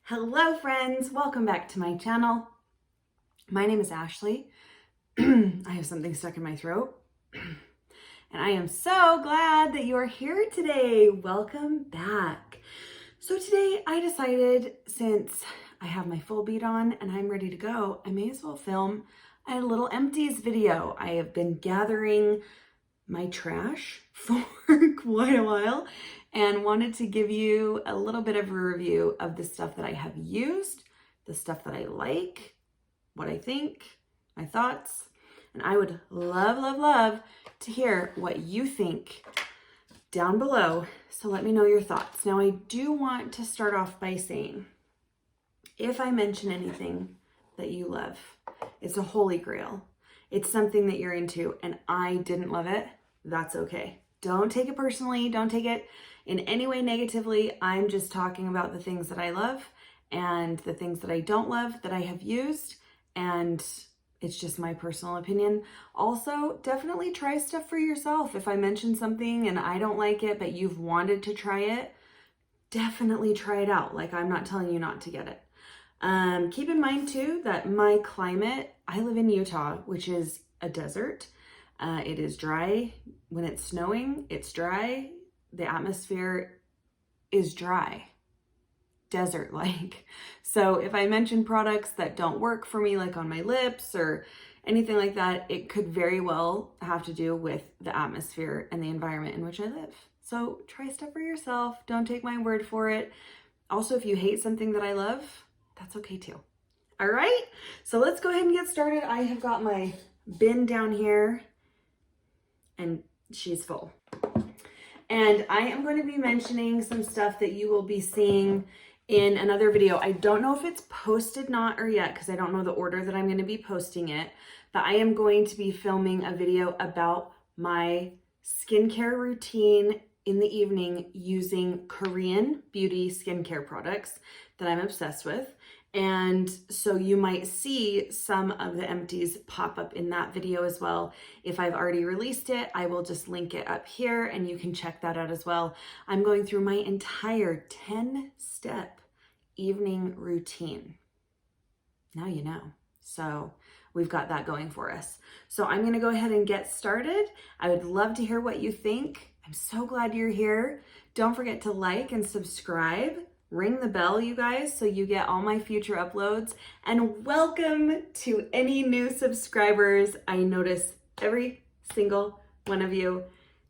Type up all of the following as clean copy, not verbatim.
Hello friends, welcome back to my channel. My name is Ashley. I have something stuck in my throat. And I am so glad that you are here today. Welcome back. So today I decided, since I have my full beat on and I'm ready to go, I may as well film a little empties video. I have been gathering my trash for quite a while and wanted to give you a little bit of a review of the stuff that I have used, the stuff that I like, what I think, my thoughts, and I would love to hear what you think down below. So let me know your thoughts. Now, I do want to start off by saying, if I mention anything that you love, it's a holy grail. It's something that you're into and I didn't love it, that's okay. Don't take it personally. Don't take it in any way negatively. I'm just talking about the things that I love and the things that I don't love that I have used, and it's just my personal opinion. Also, definitely try stuff for yourself. If I mention something and I don't like it, but you've wanted to try it, definitely try it out. Like, I'm not telling you not to get it. Keep in mind too that my climate, I live in Utah, which is a desert. It is dry. When it's snowing, it's dry. The atmosphere is dry, desert-like. So if I mention products that don't work for me, like on my lips or anything like that, it could very well have to do with the atmosphere and the environment in which I live. So try stuff for yourself. Don't take my word for it. Also, if you hate something that I love, that's okay too. All right, so let's go ahead and get started. I have got my bin down here and she's full. And I am going to be mentioning some stuff that you will be seeing in another video. I don't know if it's posted not or yet, because I don't know the order that I'm going to be posting it, but I am going to be filming a video about my skincare routine in the evening using Korean beauty skincare products that I'm obsessed with. And so you might see some of the empties pop up in that video as well. If I've already released it, I will just link it up here and you can check that out as well. I'm going through my entire 10-step evening routine. Now you know. So we've got that going for us. So I'm going to go ahead and get started. I would love to hear what you think. I'm so glad you're here. Don't forget to like and subscribe. Ring the bell, you guys, so you get all my future uploads. And welcome to any new subscribers. I notice every single one of you,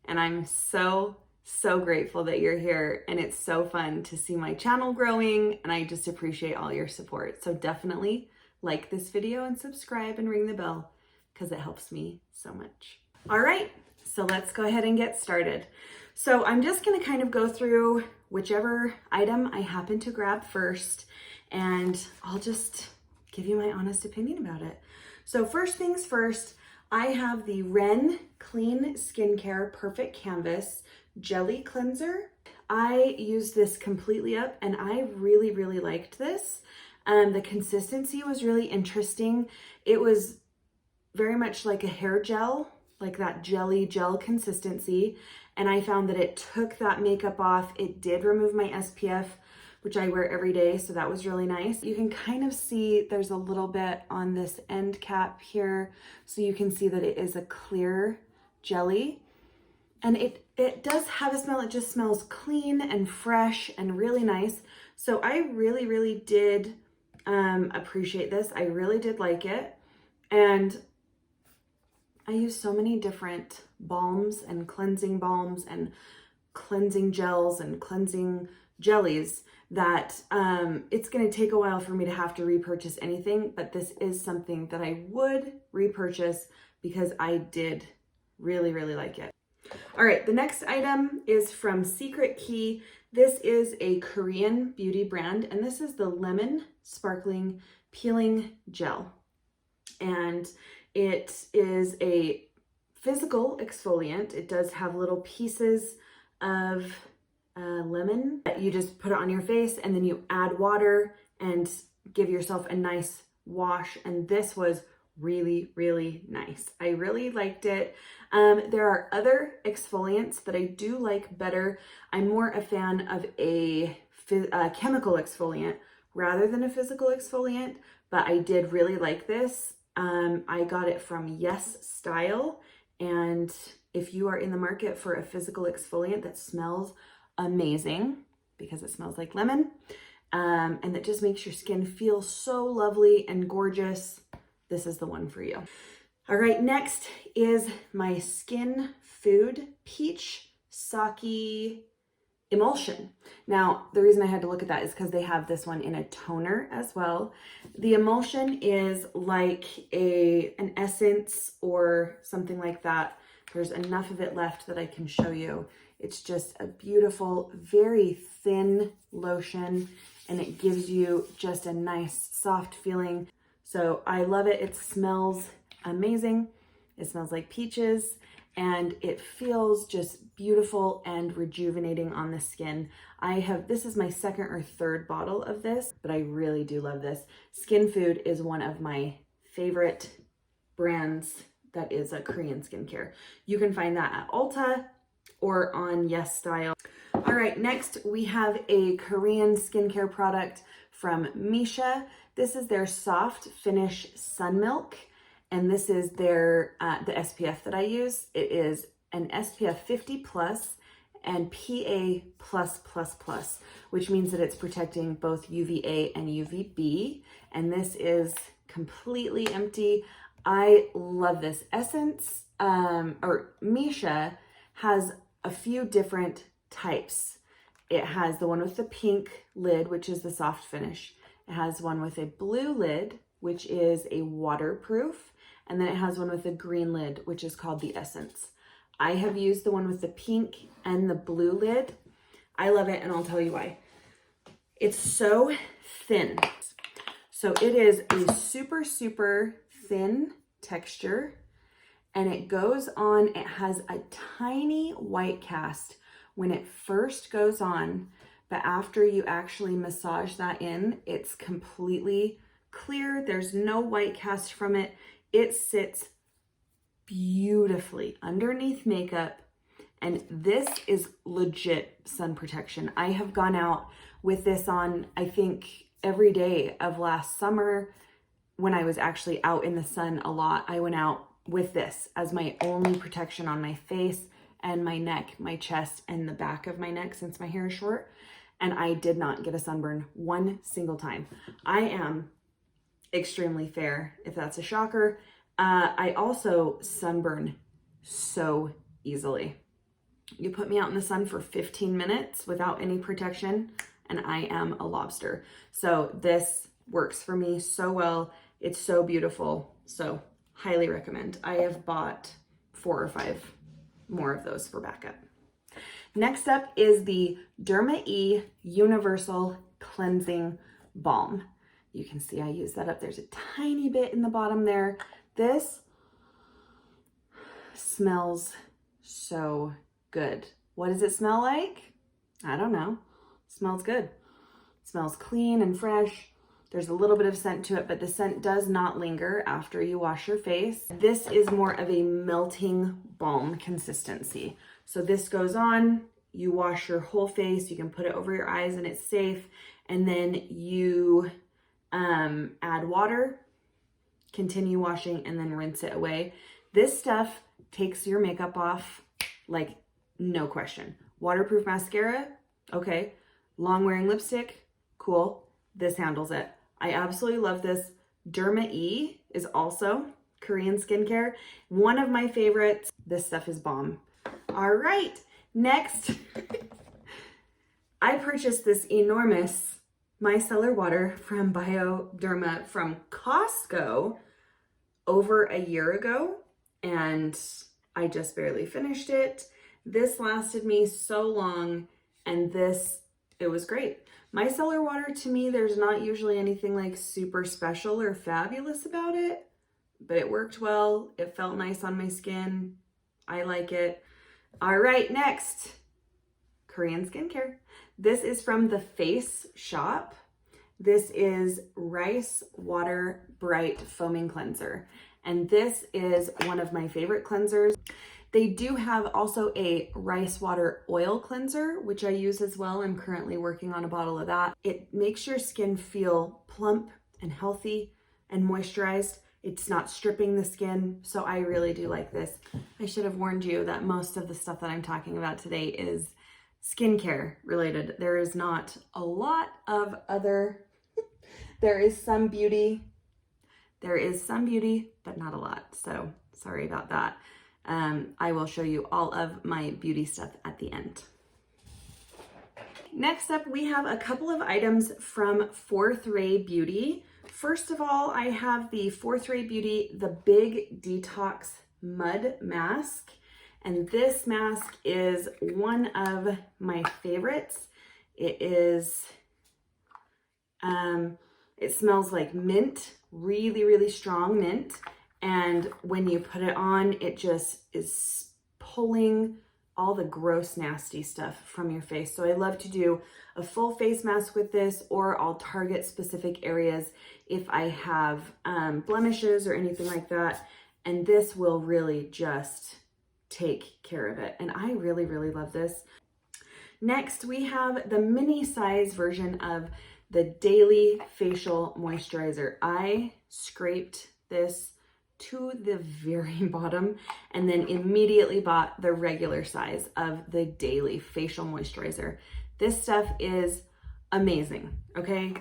and I'm so grateful that you're here. And it's so fun to see my channel growing, and I just appreciate all your support. So definitely like this video and subscribe and ring the bell, because it helps me so much. All right, so let's go ahead and get started. So I'm just going to kind of go through whichever item I happen to grab first, and I'll just give you my honest opinion about it. So first things first, I have the Ren Clean Skincare Perfect Canvas Jelly Cleanser. I used this completely up and I really liked this. The consistency was really interesting. It was very much like a hair gel, like that jelly gel consistency. And I found that it took that makeup off. It did remove my SPF, which I wear every day, so that was really nice. You can kind of see there's a little bit on this end cap here, so you can see that it is a clear jelly. And it does have a smell. It just smells clean and fresh and really nice. So I really did appreciate this. I really did like it. And I use so many different balms and cleansing gels and cleansing jellies that it's going to take a while for me to have to repurchase anything, but this is something that I would repurchase because I did really like it. All right, the next item is from Secret Key. This is a Korean beauty brand, and this is the Lemon Sparkling Peeling Gel. And it is a physical exfoliant. It does have little pieces of lemon that you just put it on your face, and then you add water and give yourself a nice wash. And this was really nice. I really liked it. There are other exfoliants that I do like better. I'm more a fan of a chemical exfoliant rather than a physical exfoliant, but I did really like this. I got it from Yes Style, and if you are in the market for a physical exfoliant that smells amazing, because it smells like lemon, and that just makes your skin feel so lovely and gorgeous, this is the one for you. All right, next is my Skin Food Peach Sake Emulsion. Now, the reason I had to look at that is because they have this one in a toner as well. The emulsion is like an essence or something like that. There's enough of it left that I can show you. It's just a beautiful, very thin lotion, and it gives you just a nice, soft feeling. So I love it. It smells amazing. It smells like peaches, and it feels just beautiful and rejuvenating on the skin. This is my second or third bottle of this, but I really do love this. Skin Food is one of my favorite brands that is a Korean skincare. You can find that at Ulta or on Yes Style. All right, next we have a Korean skincare product from Misha. This is their Soft Finish Sun Milk, and this is their the SPF that I use. It is an SPF 50 plus and PA+++, which means that it's protecting both UVA and UVB, and this is completely empty. I love this. Essence, or Misha has a few different types. It has the one with the pink lid, which is the soft finish. It has one with a blue lid, which is a waterproof. And then it has one with a green lid, which is called the Essence. I have used the one with the pink and the blue lid. I love it, and I'll tell you why. It's so thin. So it is a super, super thin texture, and it goes on. It has a tiny white cast when it first goes on, but after you actually massage that in, it's completely clear. There's no white cast from it. It sits beautifully underneath makeup, and this is legit sun protection. I have gone out with this on, I think, every day of last summer. When I was actually out in the sun a lot, I went out with this as my only protection on my face and my neck, my chest, and the back of my neck since my hair is short. And I did not get a sunburn one single time. I am extremely fair, if that's a shocker. I also sunburn so easily. You put me out in the sun for 15 minutes without any protection, and I am a lobster. So this works for me so well. It's so beautiful. So highly recommend. I have bought 4 or 5 more of those for backup. Next up is the Derma E Universal Cleansing Balm. You can see I use that up. There's a tiny bit in the bottom there. This smells so good. What does it smell like? I don't know. It smells good. It smells clean and fresh. There's a little bit of scent to it, but the scent does not linger after you wash your face. This is more of a melting balm consistency. So this goes on, you wash your whole face, you can put it over your eyes and it's safe. And then you add water, continue washing, and then rinse it away. This stuff takes your makeup off like no question. Waterproof mascara, okay. Long wearing lipstick, cool. This handles it. I absolutely love this. Derma E is also Korean skincare. One of my favorites. This stuff is bomb. All right, next, I purchased this enormous micellar water from Bioderma from Costco over a year ago, and I just barely finished it. This lasted me so long, and it was great. Micellar water, to me, there's not usually anything like super special or fabulous about it, but it worked well. It felt nice on my skin. I like it. All right, next, Korean skincare. This is from the Face Shop. This is Rice Water Bright Foaming Cleanser. And this is one of my favorite cleansers. They do have also a rice water oil cleanser, which I use as well. I'm currently working on a bottle of that. It makes your skin feel plump and healthy and moisturized. It's not stripping the skin, so I really do like this. I should have warned you that most of the stuff that I'm talking about today is skincare related. There is not a lot of other, there is some beauty, but not a lot. So sorry about that. I will show you all of my beauty stuff at the end. Next up, we have a couple of items from Fourth Ray Beauty. First of all, I have the Fourth Ray Beauty, the Big Detox Mud Mask. And this mask is one of my favorites. It is, it smells like mint, really, really strong mint. And when you put it on, it just is pulling all the gross, nasty stuff from your face. So I love to do a full face mask with this, or I'll target specific areas if I have blemishes or anything like that. And this will really just take care of it. And I really, really love this. Next, we have the mini size version of the Daily Facial Moisturizer. I scraped this to the very bottom and then immediately bought the regular size of the Daily Facial Moisturizer. This stuff is amazing, okay?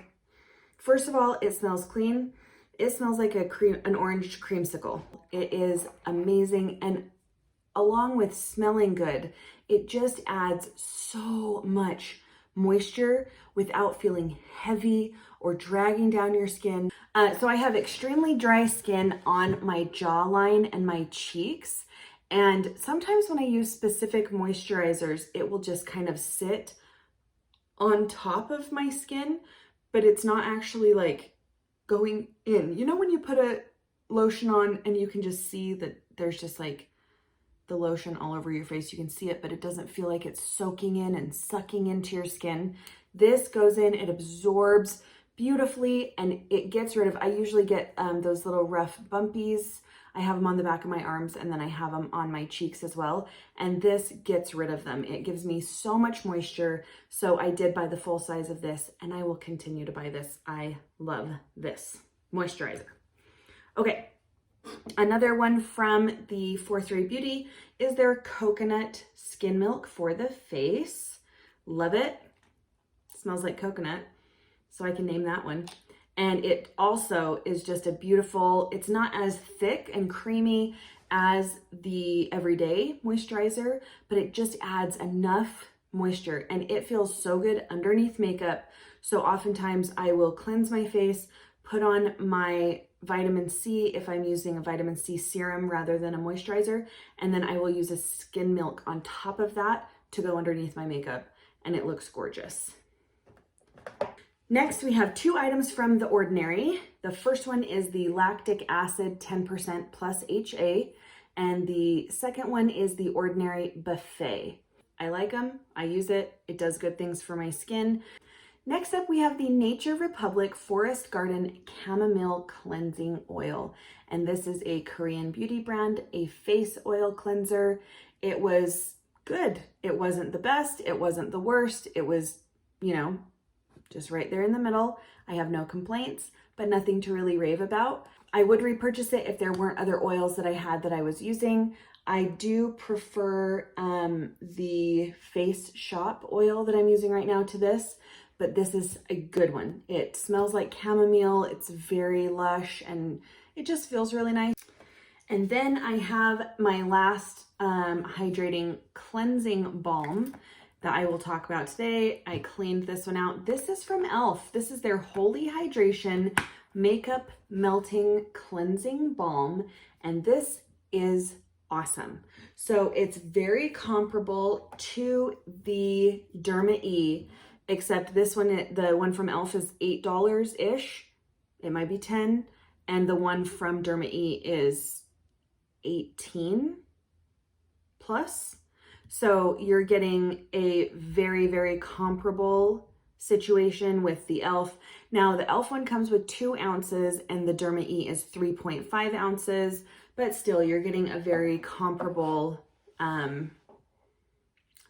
First of all, it smells clean. It smells like an orange creamsicle. It is amazing, and along with smelling good, it just adds so much moisture without feeling heavy or dragging down your skin. So I have extremely dry skin on my jawline and my cheeks. And sometimes when I use specific moisturizers, it will just kind of sit on top of my skin, but it's not actually like going in. You know when you put a lotion on and you can just see that there's just like the lotion all over your face, you can see it, but it doesn't feel like it's soaking in and sucking into your skin. This goes in, it absorbs beautifully, and it gets rid of, I usually get those little rough bumpies. I have them on the back of my arms, and then I have them on my cheeks as well. And this gets rid of them. It gives me so much moisture. So I did buy the full size of this, and I will continue to buy this. I love this moisturizer. Okay. Another one from the Fourth Ray Beauty is their coconut skin milk for the face. Love it. Smells like coconut, so I can name that one. And it also is just a beautiful, it's not as thick and creamy as the everyday moisturizer, but it just adds enough moisture, and it feels so good underneath makeup. So oftentimes I will cleanse my face, put on my vitamin C if I'm using a vitamin C serum rather than a moisturizer, and then I will use a skin milk on top of that to go underneath my makeup, and it looks gorgeous. Next, we have two items from The Ordinary. The first one is the lactic acid 10% plus HA, and the second one is the Ordinary Buffet. I like them, I use it, it does good things for my skin. Next up, we have the Nature Republic Forest Garden Chamomile Cleansing Oil. And this is a Korean beauty brand, a face oil cleanser. It was good. It wasn't the best, it wasn't the worst. It was, you know, just right there in the middle. I have no complaints, but nothing to really rave about. I would repurchase it if there weren't other oils that I had that I was using. I do prefer the Face Shop oil that I'm using right now to this, but this is a good one. It smells like chamomile, it's very lush, and it just feels really nice. And then I have my last hydrating cleansing balm that I will talk about today. I cleaned this one out. This is from e.l.f. This is their Holy Hydration Makeup Melting Cleansing Balm, and this is awesome. So it's very comparable to the Derma E, except this one, the one from e.l.f. is $8-ish. It might be 10, and the one from Derma E is 18 plus. So you're getting a very, very comparable situation with the e.l.f. Now the e.l.f. one comes with 2 ounces and the Derma E is 3.5 ounces, but still you're getting a very comparable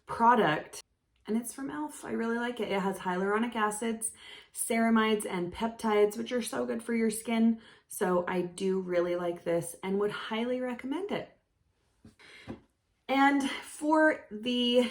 product, and it's from e.l.f. I really like it. It has hyaluronic acids, ceramides, and peptides, which are so good for your skin. So I do really like this and would highly recommend it. And for the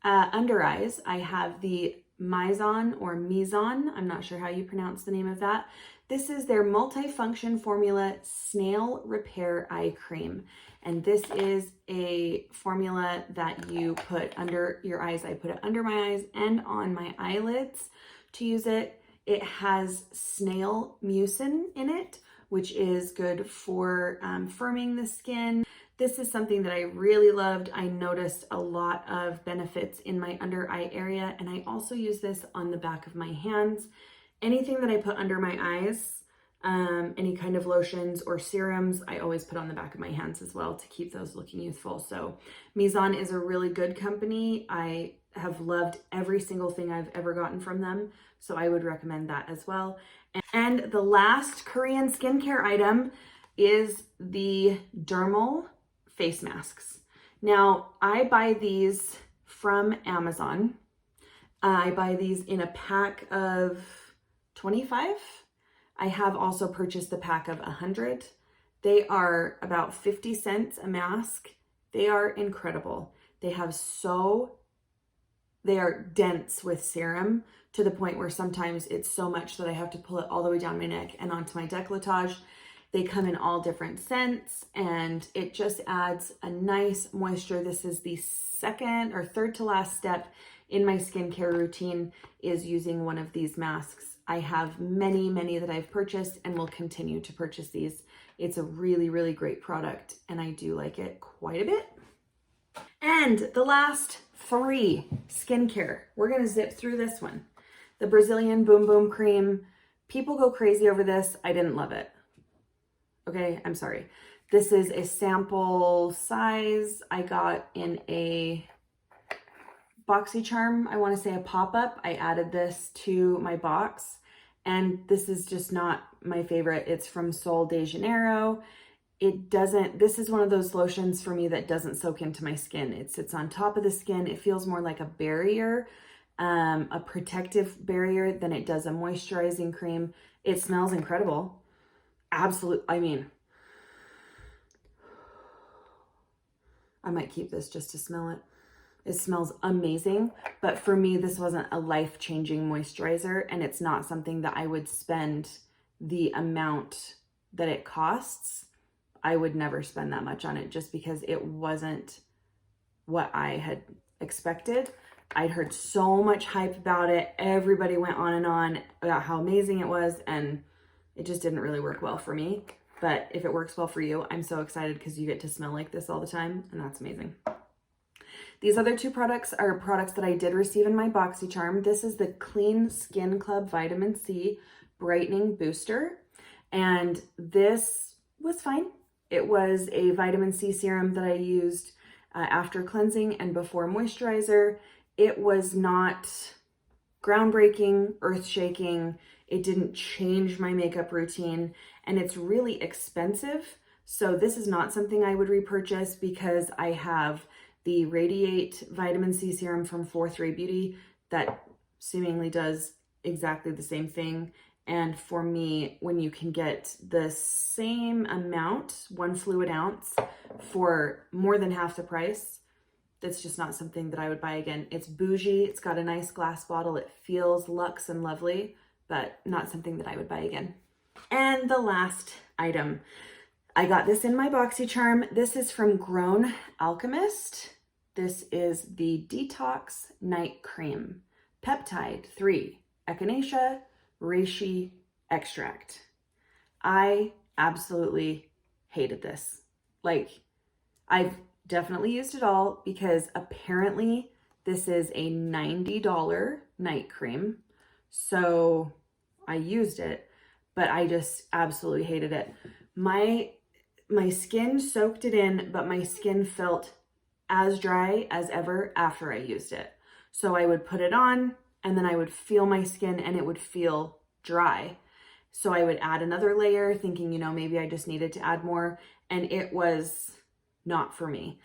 under eyes, I have the Mizon or Mizon. I'm not sure how you pronounce the name of that. This is their multifunction formula snail repair eye cream. And this is a formula that you put under your eyes. I put it under my eyes and on my eyelids to use it. It has snail mucin in it, which is good for firming the skin. This is something that I really loved. I noticed a lot of benefits in my under eye area, and I also use this on the back of my hands. Anything that I put under my eyes, any kind of lotions or serums, I always put on the back of my hands as well to keep those looking youthful. So Mizon is a really good company. I have loved every single thing I've ever gotten from them, so I would recommend that as well. And the last Korean skincare item is the dermal face masks. Now, I buy these from Amazon. I buy these in a pack of 25. I have also purchased the pack of 100. They are about 50 cents a mask. They are incredible. They are dense with serum to the point where sometimes it's so much that I have to pull it all the way down my neck and onto my décolletage. They come in all different scents and it just adds a nice moisture. This is the second or third to last step in my skincare routine, is using one of these masks. I have many, many that I've purchased and will continue to purchase these. It's a really, really great product and I do like it quite a bit. And the last 3 skincare, we're gonna zip through this one. The Brazilian Boom Boom Cream. People go crazy over this. I didn't love it. Okay, I'm sorry. This is a sample size I got in a BoxyCharm, I want to say a pop-up. I added this to my box and this is just not my favorite. It's from Sol de Janeiro. This is one of those lotions for me that doesn't soak into my skin. It sits on top of the skin. It feels more like a barrier, a protective barrier than it does a moisturizing cream. It smells incredible. Absolutely. I mean, I might keep this just to smell it. It smells amazing, but for me, this wasn't a life-changing moisturizer and it's not something that I would spend the amount that it costs. I would never spend that much on it just because it wasn't what I had expected. I'd heard so much hype about it. Everybody went on and on about how amazing it was and it just didn't really work well for me. But if it works well for you, I'm so excited because you get to smell like this all the time and that's amazing. These other 2 products are products that I did receive in my BoxyCharm. This is the Clean Skin Club Vitamin C Brightening Booster. And this was fine. It was a vitamin C serum that I used after cleansing and before moisturizer. It was not groundbreaking, earth-shaking. It didn't change my makeup routine and it's really expensive. So this is not something I would repurchase because I have the Radiate Vitamin C Serum from 4-3 Beauty that seemingly does exactly the same thing. And for me, when you can get the same amount, 1 fluid ounce, for more than half the price, that's just not something that I would buy again. It's bougie, it's got a nice glass bottle, it feels luxe and lovely, but not something that I would buy again. And the last item, I got this in my BoxyCharm. This is from Grown Alchemist. This is the Detox Night Cream, Peptide 3, Echinacea, Reishi Extract. I absolutely hated this. Like, I've definitely used it all because apparently this is a $90 night cream. So I used it, but I just absolutely hated it. My skin soaked it in, but my skin felt as dry as ever after I used it. So I would put it on and then I would feel my skin and it would feel dry. So I would add another layer thinking, maybe I just needed to add more, and it was not for me.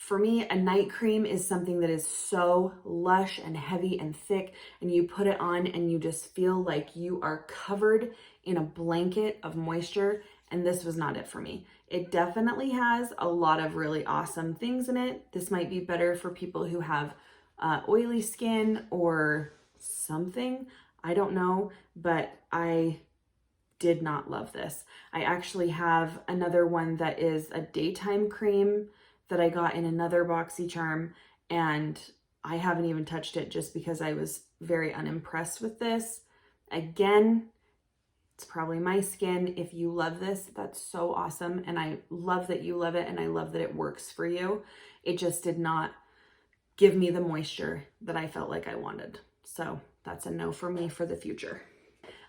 For me, a night cream is something that is so lush and heavy and thick, and you put it on and you just feel like you are covered in a blanket of moisture, and this was not it for me. It definitely has a lot of really awesome things in it. This might be better for people who have oily skin or something. I don't know, but I did not love this. I actually have another one that is a daytime cream that I got in another BoxyCharm, and I haven't even touched it just because I was very unimpressed with this. Again, it's probably my skin. If you love this, that's so awesome. And I love that you love it, and I love that it works for you. It just did not give me the moisture that I felt like I wanted. So that's a no for me for the future.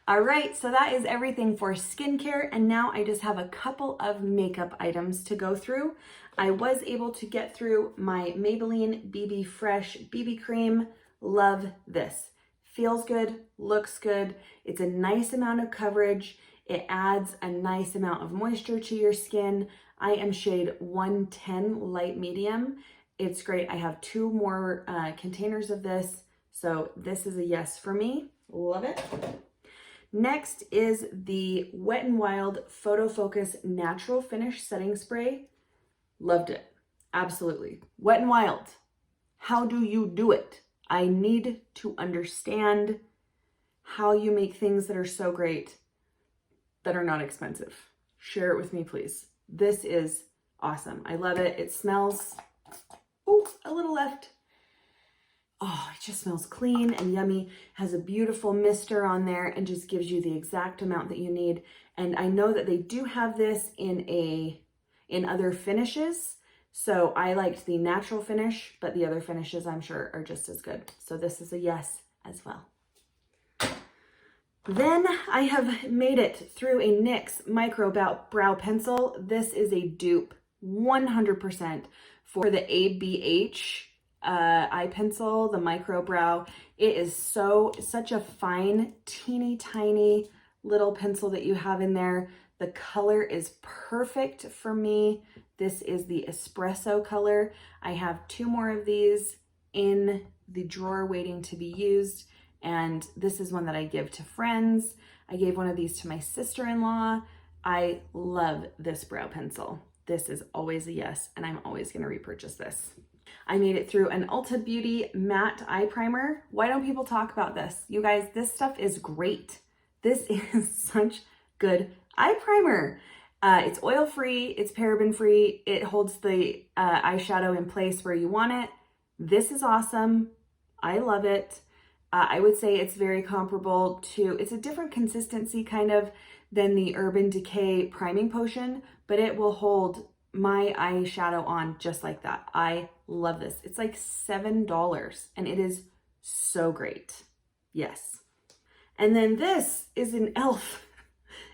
All right, so that is everything for skincare, and now I just have a couple of makeup items to go through. I was able to get through my Maybelline BB Fresh BB Cream. Love this. Feels good, looks good. It's a nice amount of coverage. It adds a nice amount of moisture to your skin. I am shade 110 light medium. It's great. I have 2 more containers of this, so this is a yes for me. Love it. Next is the Wet n Wild Photo Focus Natural Finish Setting Spray. Loved it. Absolutely. Wet n Wild. How do you do it? I need to understand how you make things that are so great that are not expensive. Share it with me, please. This is awesome. I love it. It smells, oh, a little left. Oh, it just smells clean and yummy, has a beautiful mister on there, and just gives you the exact amount that you need. And I know that they do have this in other finishes. So I liked the natural finish, but the other finishes I'm sure are just as good. So this is a yes as well. Then I have made it through a NYX Micro Brow Pencil. This is a dupe 100% for the ABH eye pencil, the micro brow. It is such a fine, teeny tiny little pencil that you have in there. The color is perfect for me. This is the espresso color. I have 2 more of these in the drawer waiting to be used, and this is one that I give to friends. I gave one of these to my sister-in-law. I love this brow pencil. This is always a yes, and I'm always gonna repurchase this. I made it through an Ulta Beauty matte eye primer. Why don't people talk about this? You guys, this stuff is great. This is such good eye primer. It's oil-free, it's paraben-free, it holds the eyeshadow in place where you want it. This is awesome. I love it. I would say it's very comparable to, it's a different consistency kind of than the Urban Decay Priming Potion, but it will hold my eyeshadow on just like that. I love this. It's like $7 and it is so great. Yes. And then this is an e.l.f.,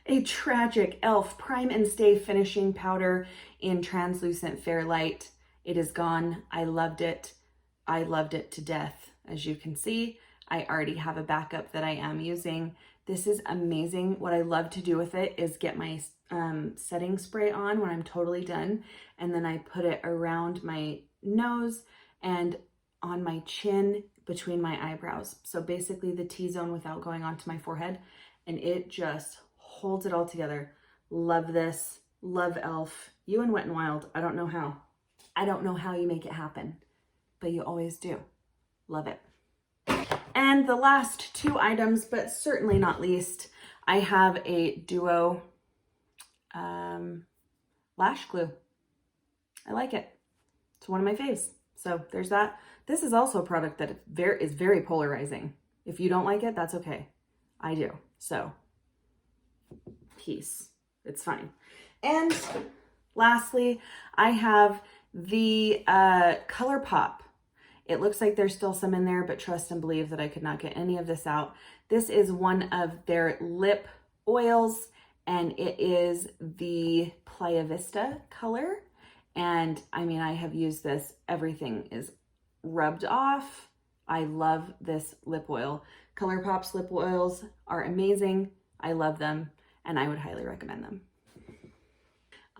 a tragic e.l.f. Prime and Stay Finishing Powder in Translucent Fair Light. It is gone. I loved it. I loved it to death. As you can see, I already have a backup that I am using. This is amazing. What I love to do with it is get my setting spray on when I'm totally done, and then I put it around my nose and on my chin between my eyebrows. So basically the T-zone without going onto my forehead, and it just holds it all together. Love this. Love e.l.f. You and Wet n Wild. I don't know how. I don't know how you make it happen, but you always do. Love it. And the last 2 items, but certainly not least, I have a Duo lash glue. I like it. It's one of my faves. So there's that. This is also a product that is very polarizing. If you don't like it, that's okay. I do. So peace. It's fine. And lastly, I have the ColourPop. It looks like there's still some in there, but trust and believe that I could not get any of this out. This is one of their lip oils, and it is the Playa Vista color. And I mean, I have used this. Everything is rubbed off. I love this lip oil. ColourPop's lip oils are amazing. I love them, and I would highly recommend them.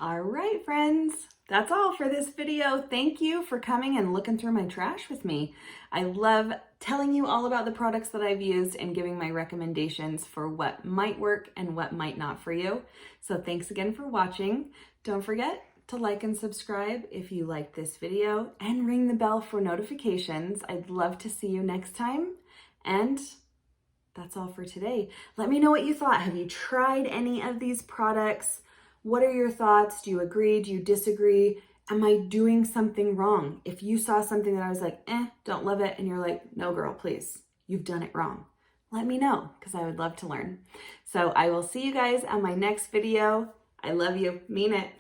All right, friends, that's all for this video. Thank you for coming and looking through my trash with me. I love telling you all about the products that I've used and giving my recommendations for what might work and what might not for you. So thanks again for watching. Don't forget to like and subscribe if you liked this video and ring the bell for notifications. I'd love to see you next time. And that's all for today. Let me know what you thought. Have you tried any of these products? What are your thoughts? Do you agree? Do you disagree? Am I doing something wrong? If you saw something that I was like, don't love it, and you're like, no girl, please, you've done it wrong, let me know, because I would love to learn. So I will see you guys on my next video. I love you. Mean it.